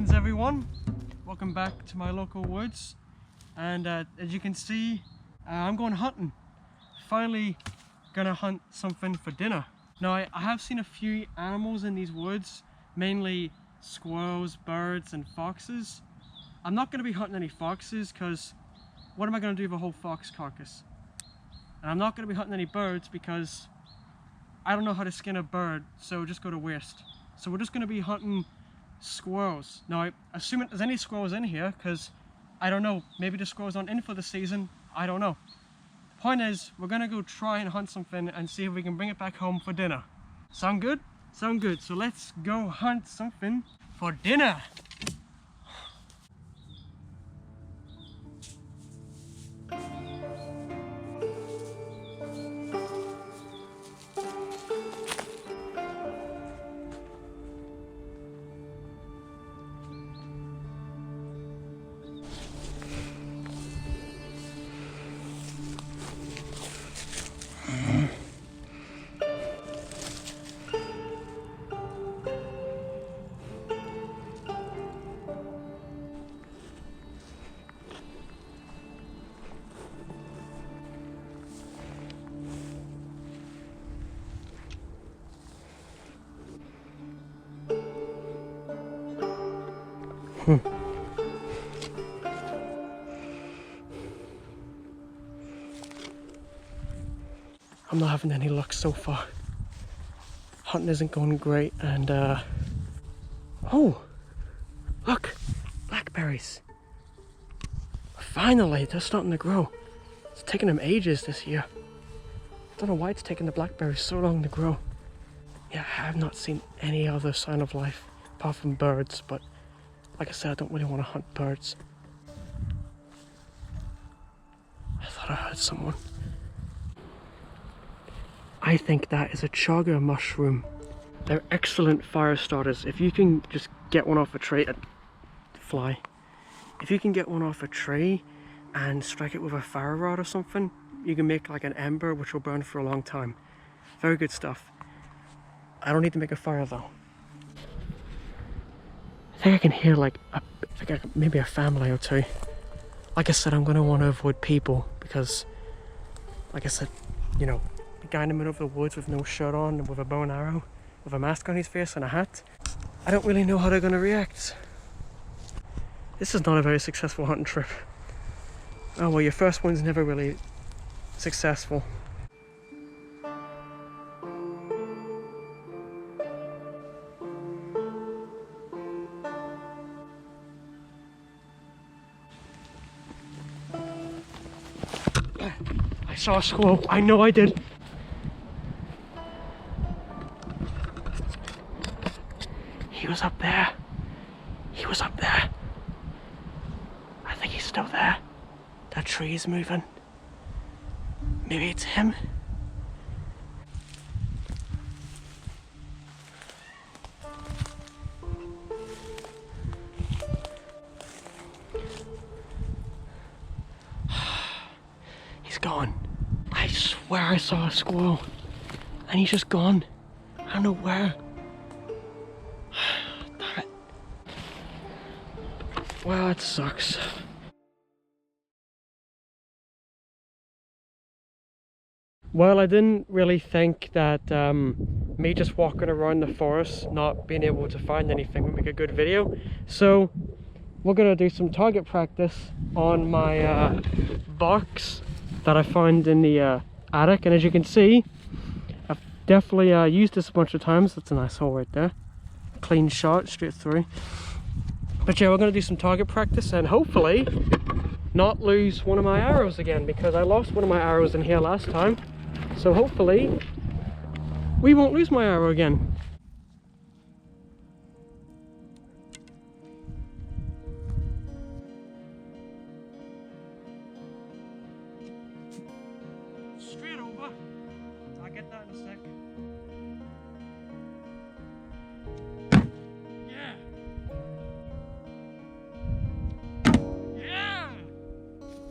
Greetings everyone, welcome back to my local woods, and as you can see I'm going hunting. Finally gonna hunt something for dinner. Now I have seen a few animals in these woods, mainly squirrels, birds and foxes. I'm not going to be hunting any foxes because what am I going to do with a whole fox carcass? And I'm not going to be hunting any birds because I don't know how to skin a bird, so just go to waste. So we're just going to be hunting squirrels. Now I assume there's any squirrels in here because I don't know, maybe the squirrels aren't in for the season, I don't know. The point is, we're going to go try and hunt something and see if we can bring it back home for dinner. Sound good? Sound good. So let's go hunt something for dinner. I'm not having any luck so far. Hunting isn't going great, and oh, look, blackberries. Finally, they're starting to grow. It's taken them ages this year. I don't know why it's taken the blackberries so long to grow. Yeah, I have not seen any other sign of life apart from birds, but like I said, I don't really want to hunt birds. I thought I heard someone. I think that is a chaga mushroom. They're excellent fire starters. If you can just get one off a tree, if you can get one off a tree and strike it with a fire rod or something, you can make like an ember which will burn for a long time. Very good stuff. I don't need to make a fire though. I think I can hear like maybe a family or two. Like I said, I'm going to want to avoid people because, like I said, you know, a guy in the middle of the woods with no shirt on and with a bow and arrow, with a mask on his face and a hat. I don't really know how they're going to react. This is not a very successful hunting trip. Oh well, your first one's never really successful. I saw a squirrel. I know I did. He was up there. He was up there. I think he's still there. That tree is moving. Maybe it's him. He's gone. I swear I saw a squirrel. And he's just gone. I don't know where. Damn it. Well, that sucks. Well, I didn't really think that me just walking around the forest, not being able to find anything would make a good video. So we're gonna do some target practice on my box that I found in the attic, and as you can see, I've definitely used this a bunch of times. That's a nice hole right there, clean shot straight through. But yeah, we're going to do some target practice and hopefully not lose one of my arrows again, because I lost one of my arrows in here last time, so hopefully we won't lose my arrow again. Straight over. I'll get that in a sec. Yeah. Yeah.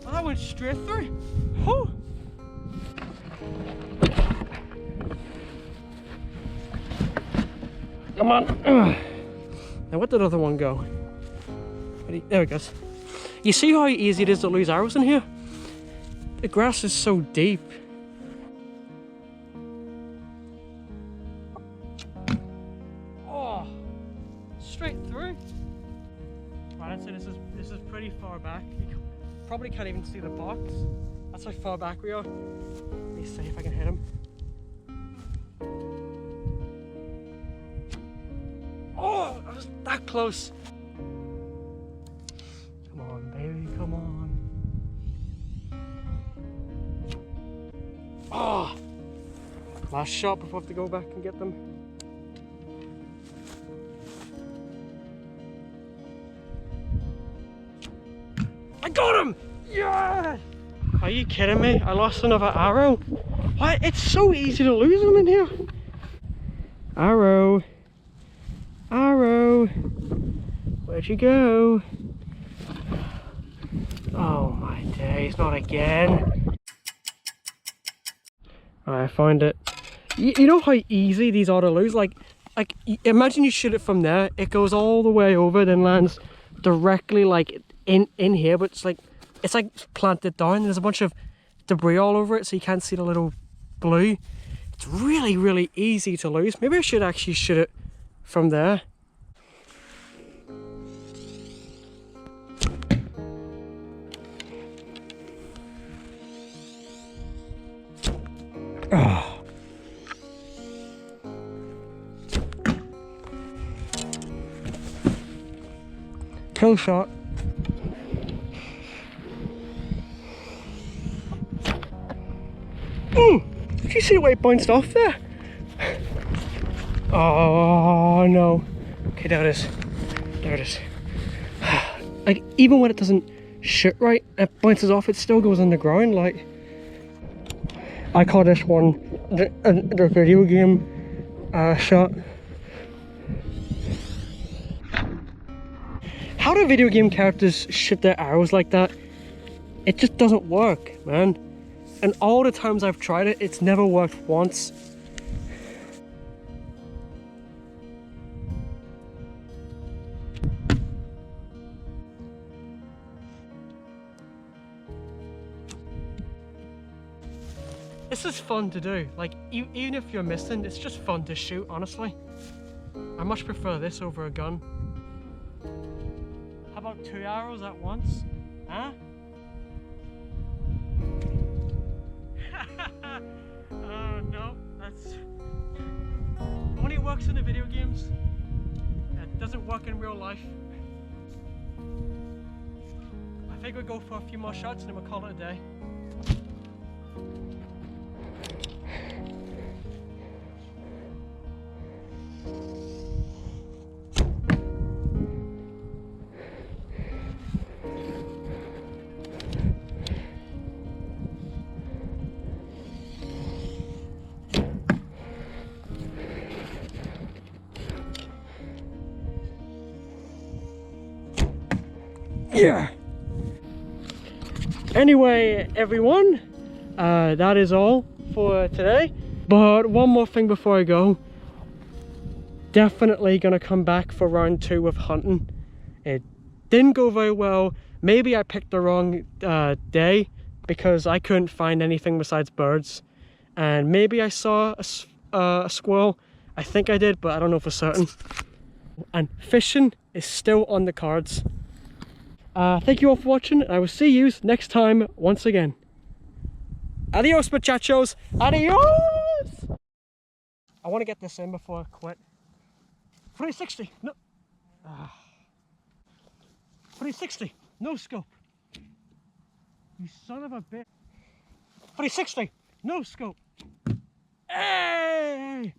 Oh, that went straight through. Whew. Come on. Now, where did the other one go? There it goes. You see how easy it is to lose arrows in here? The grass is so deep. Oh, straight through. Right, so this is pretty far back. You probably can't even see the box. That's how far back we are. Let me see if I can hit him. Oh, I was that close. Come on, baby, come on. Oh, last shot before I have to go back and get them. I got him! Yeah! Are you kidding me? I lost another arrow. Why? It's so easy to lose them in here. Arrow. Arrow. Where'd you go? Oh my days, not again. I find it. You know how easy these are to lose? Like imagine you shoot it from there, it goes all the way over, then lands directly like in here, but it's like planted down. There's a bunch of debris all over it, so you can't see the little blue. It's really, really easy to lose. Maybe I should actually shoot it from there. Oh. Kill shot. Did you see the way it bounced off there? Oh no. Okay, there it is. There it is. Like, even when it doesn't shoot right, it bounces off, it still goes on the ground. Like, I call this one the video game shot. How do video game characters shoot their arrows like that? It just doesn't work, man. And all the times I've tried it, it's never worked once. This is fun to do. Like, even if you're missing, it's just fun to shoot, honestly. I much prefer this over a gun. How about 2 arrows at once? Huh? No, that's only works in the video games. It doesn't work in real life. I think we'll go for a few more shots and then we'll call it a day. Yeah. Anyway, everyone, that is all for today. But one more thing before I go. Definitely gonna come back for round 2 of hunting. It didn't go very well. Maybe I picked the wrong day because I couldn't find anything besides birds. And maybe I saw a squirrel. I think I did, but I don't know for certain. And fishing is still on the cards. Thank you all for watching, and I will see you next time once again. Adios, muchachos. Adios! I want to get this in before I quit. 360. No. 360. No scope. You son of a bitch. 360. No scope. Hey!